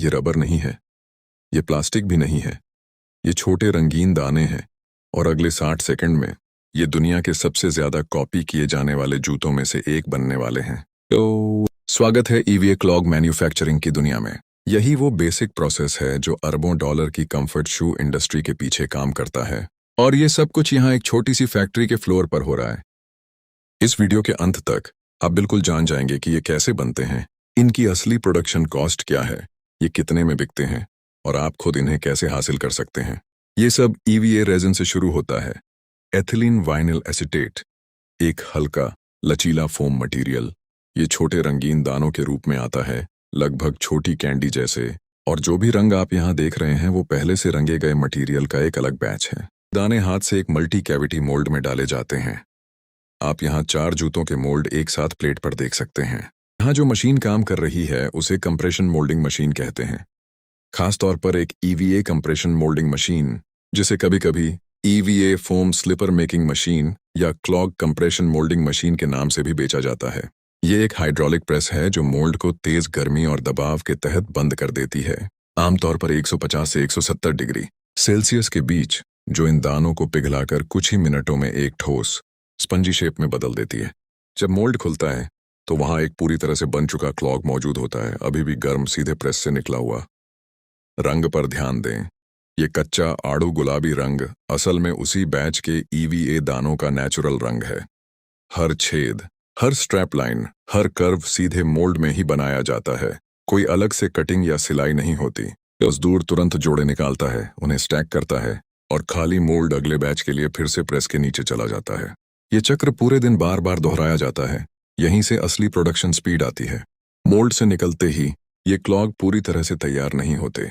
ये रबर नहीं है, ये प्लास्टिक भी नहीं है, ये छोटे रंगीन दाने हैं और अगले 60 सेकंड में ये दुनिया के सबसे ज्यादा कॉपी किए जाने वाले जूतों में से एक बनने वाले हैं। तो स्वागत है ईवीए क्लॉग मैन्युफैक्चरिंग की दुनिया में। यही वो बेसिक प्रोसेस है जो अरबों डॉलर की कंफर्ट शू इंडस्ट्री के पीछे काम करता है, और ये सब कुछ यहाँ एक छोटी सी फैक्ट्री के फ्लोर पर हो रहा है। इस वीडियो के अंत तक आप बिल्कुल जान जाएंगे कि ये कैसे बनते हैं, इनकी असली प्रोडक्शन कॉस्ट क्या है, ये कितने में बिकते हैं और आप खुद इन्हें कैसे हासिल कर सकते हैं। ये सब ईवीए रेजिन से शुरू होता है। एथिलीन वाइनिल एसीटेट, एक हल्का लचीला फोम मटेरियल। ये छोटे रंगीन दानों के रूप में आता है, लगभग छोटी कैंडी जैसे, और जो भी रंग आप यहाँ देख रहे हैं वो पहले से रंगे गए मटेरियल का एक अलग बैच है। दाने हाथ से एक मल्टी कैविटी मोल्ड में डाले जाते हैं। आप यहाँ 4 जूतों के मोल्ड एक साथ प्लेट पर देख सकते हैं। यहाँ जो मशीन काम कर रही है उसे कंप्रेशन मोल्डिंग मशीन कहते हैं। खास तौर पर एक ईवीए कंप्रेशन मोल्डिंग मशीन, जिसे कभी कभी EVA foam slipper making machine या क्लॉग कंप्रेशन मोल्डिंग मशीन के नाम से भी बेचा जाता है। ये एक हाइड्रोलिक प्रेस है जो मोल्ड को तेज गर्मी और दबाव के तहत बंद कर देती है, आमतौर पर 150 से 170 डिग्री सेल्सियस के बीच, जो इन दानों को पिघलाकर कुछ ही मिनटों में एक ठोस स्पंजी शेप में बदल देती है। जब मोल्ड खुलता है तो वहां एक पूरी तरह से बन चुका क्लॉग मौजूद होता है, अभी भी गर्म, सीधे प्रेस से निकला हुआ। रंग पर ध्यान दें। ये कच्चा आड़ू गुलाबी रंग असल में उसी बैच के ईवीए दानों का नेचुरल रंग है। हर छेद, हर स्ट्रैप लाइन, हर कर्व सीधे मोल्ड में ही बनाया जाता है। कोई अलग से कटिंग या सिलाई नहीं होती। मजदूर तुरंत जोड़े निकालता है, उन्हें स्टैक करता है और खाली मोल्ड अगले बैच के लिए फिर से प्रेस के नीचे चला जाता है। ये चक्र पूरे दिन बार बार दोहराया जाता है। यहीं से असली प्रोडक्शन स्पीड आती है। मोल्ड से निकलते ही ये क्लॉग पूरी तरह से तैयार नहीं होते।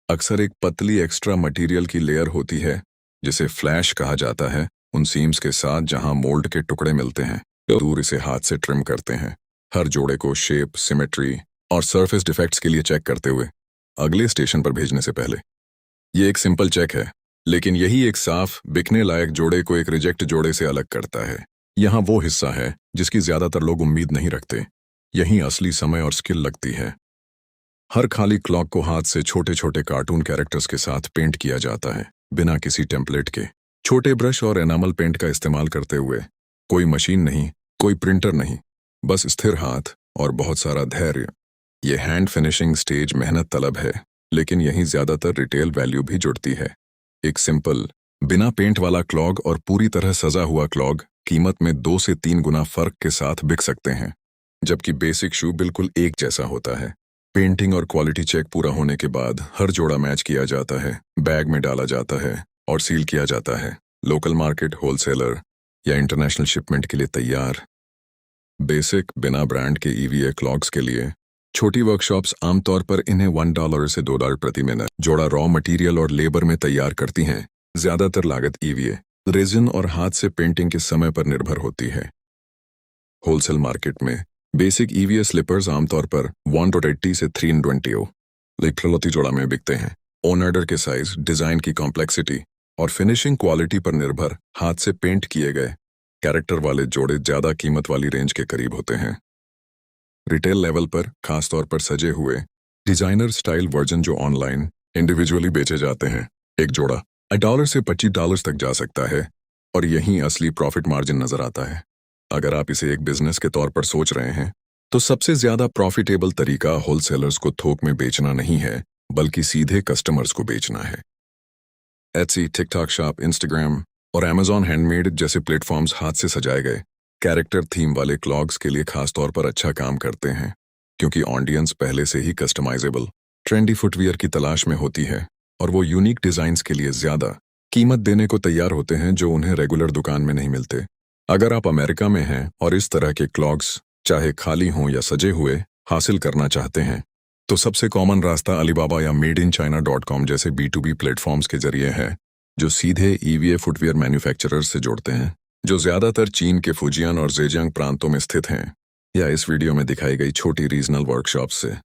अक्सर एक पतली एक्स्ट्रा मटेरियल की लेयर होती है जिसे फ्लैश कहा जाता है, उन सीम्स के साथ जहां मोल्ड के टुकड़े मिलते हैं। दूर इसे हाथ से ट्रिम करते हैं, हर जोड़े को शेप, सिमेट्री और सरफेस डिफेक्ट्स के लिए चेक करते हुए अगले स्टेशन पर भेजने से पहले। ये एक सिंपल चेक है, लेकिन यही एक साफ बिकने लायक जोड़े को एक रिजेक्ट जोड़े से अलग करता है। यहाँ वो हिस्सा है जिसकी ज्यादातर लोग उम्मीद नहीं रखते। यहीं असली समय और स्किल लगती है। हर खाली क्लॉक को हाथ से छोटे छोटे कार्टून कैरेक्टर्स के साथ पेंट किया जाता है, बिना किसी टेम्पलेट के। छोटे ब्रश और एनामल पेंट का इस्तेमाल करते हुए। कोई मशीन नहीं, कोई प्रिंटर नहीं, बस स्थिर हाथ और बहुत सारा धैर्य। ये हैंड फिनिशिंग स्टेज मेहनत तलब है, लेकिन यहीं ज्यादातर रिटेल वैल्यू भी जुड़ती है। एक सिंपल बिना पेंट वाला क्लॉग और पूरी तरह सजा हुआ क्लॉग कीमत में 2 से 3 गुना फर्क के साथ बिक सकते हैं, जबकि बेसिक शू बिल्कुल एक जैसा होता है। पेंटिंग और क्वालिटी चेक पूरा होने के बाद हर जोड़ा मैच किया जाता है, बैग में डाला जाता है और सील किया जाता है। लोकल मार्केट, होलसेलर या इंटरनेशनल शिपमेंट के लिए तैयार। बेसिक बिना ब्रांड के ईवीए क्लॉग्स के लिए छोटी वर्कशॉप्स आमतौर पर इन्हें $1 से $2 प्रति मिनट जोड़ा रॉ मटेरियल और लेबर में तैयार करती हैं। ज्यादातर लागत ईवीए रेजिन और हाथ से पेंटिंग के समय पर निर्भर होती है। होलसेल मार्केट में बेसिक ईवीए स्लीपर्स आमतौर पर 180 से 320 प्रति जोड़ा में बिकते हैं। ऑन ऑर्डर के साइज, डिजाइन की कॉम्प्लेक्सिटी और फिनिशिंग क्वालिटी पर निर्भर हाथ से पेंट किए गए कैरेक्टर वाले जोड़े ज्यादा कीमत वाली रेंज के करीब होते हैं। रिटेल लेवल पर खासतौर पर सजे हुए डिजाइनर स्टाइल वर्जन जो ऑनलाइन इंडिविजुअली बेचे जाते हैं, एक जोड़ा $1 से $25 तक जा सकता है, और यहीं असली प्रॉफिट मार्जिन नजर आता है। अगर आप इसे एक बिजनेस के तौर पर सोच रहे हैं तो सबसे ज्यादा प्रॉफिटेबल तरीका होलसेलर्स को थोक में बेचना नहीं है, बल्कि सीधे कस्टमर्स को बेचना है। एटसी, टिकटॉक शॉप, इंस्टाग्राम और Amazon हैंडमेड जैसे प्लेटफॉर्म्स हाथ से सजाए गए कैरेक्टर थीम वाले क्लॉग्स के लिए खास तौर पर अच्छा काम करते हैं, क्योंकि ऑडियंस पहले से ही कस्टमाइजेबल ट्रेंडी फुटवियर की तलाश में होती है और वो यूनिक डिजाइन्स के लिए ज्यादा कीमत देने को तैयार होते हैं जो उन्हें रेगुलर दुकान में नहीं मिलते। अगर आप अमेरिका में हैं और इस तरह के क्लॉग्स, चाहे खाली हों या सजे हुए, हासिल करना चाहते हैं, तो सबसे कॉमन रास्ता अलीबाबा या madeinchina.com जैसे B2B प्लेटफॉर्म्स के जरिए है, जो सीधे ईवीए फुटवियर मैन्युफैक्चरर्स से जोड़ते हैं, जो ज्यादातर चीन के फुजियान और जेजियांग प्रांतों में स्थित हैं, या इस वीडियो में दिखाई गई छोटी रीजनल वर्कशॉप से।